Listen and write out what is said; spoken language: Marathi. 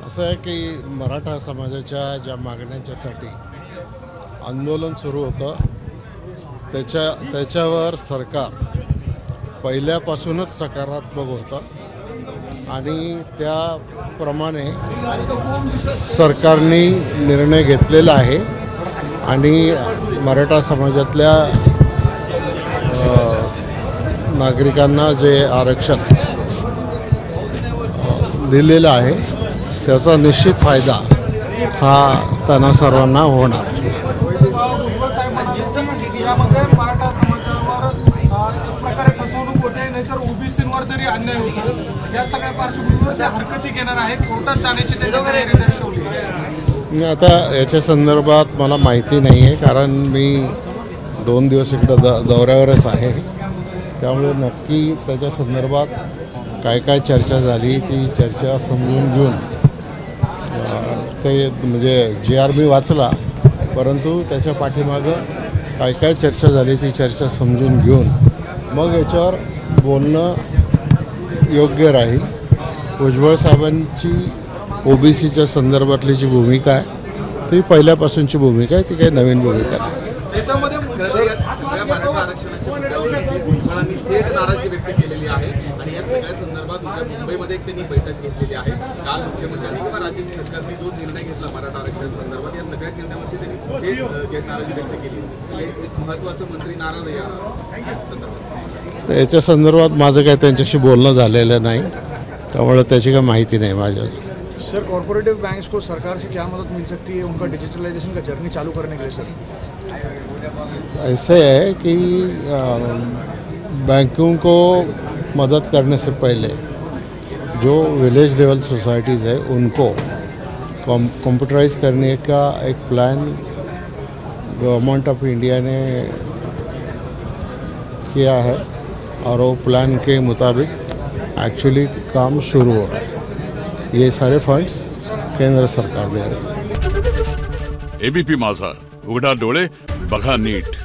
असं आहे की मराठा समाजाच्या ज्या मागण्यांच्यासाठी आंदोलन सुरू होतं त्याच्यावर सरकार पहिल्यापासूनच सकारात्मक होतं आणि त्याप्रमाणे सरकारने निर्णय घेतलेला आहे आणि मराठा समाजातल्या नागरिकांना जे आरक्षण दिलेलं आहे त्याचा निश्चित फायदा हा त्यांना सर्वांना होणार. मराठा समाजावर एक प्रकारे फसवणूक होते, नाहीतर ओबीसींवर तरी अन्याय होतो. या सगळ्या पार्श्वभूमीवर त्या हरकती घेणार आहेत, कोर्टात जाण्याची ते तयारी दर्शवली. आता याच्या संदर्भात मला माहिती नाही आहे, कारण मी 2 दिवस इकडं दौऱ्यावरच आहे. त्यामुळे नक्की त्याच्या संदर्भात काय काय चर्चा झाली ती चर्चा समजून घेऊन ते म्हणजे GR मी वाचला, परंतु त्याच्या पाठीमागं काय काय चर्चा झाली ती चर्चा समजून घेऊन मग याच्यावर बोलणं योग्य राहील. भुजबळ साहेबांची ओबीसीच्या संदर्भातली जी भूमिका आहे ती पहिल्यापासूनची भूमिका आहे, ती काही नवीन भूमिका नाही. त्याच्यामध्ये मराठा आरक्षणाची भुजबळांनी थेट नाराजी व्यक्त केलेली आहे आणि या सगळ्या संदर्भात मुंबईमध्ये त्यांनी बैठक घेतलेली आहे. काल मुख्यमंत्र्यांनी किंवा राज्य सरकारने जो निर्णय घेतला मराठा आरक्षण संदर्भात या सगळ्या निर्णयामध्ये त्यांनी थेट नाराजी व्यक्त केली. एक महत्त्वाचं मंत्री नाराज आहे या संदर्भात. याच्या संदर्भात माझं काही त्यांच्याशी बोलणं झालेलं नाही, त्यामुळे त्याची काही माहिती नाही माझ्या. सर, कॉर्पोरेटिव बैंक्स को सरकार से क्या मदद मिल सकती है उनका डिजिटलाइजेशन का जर्नी चालू करने के लिए? सर, ऐसे है कि बैंकों को मदद करने से पहले जो विलेज लेवल सोसाइटीज़ है उनको कंप्यूटराइज करने का एक प्लान गवर्नमेंट ऑफ इंडिया ने किया है और वो प्लान के मुताबिक एक्चुअली काम शुरू हो रहा है. ये सारे फंड्स केंद्र सरकार दे रहे हैं. ABP माझा, उघडा डोळे बघा नीट.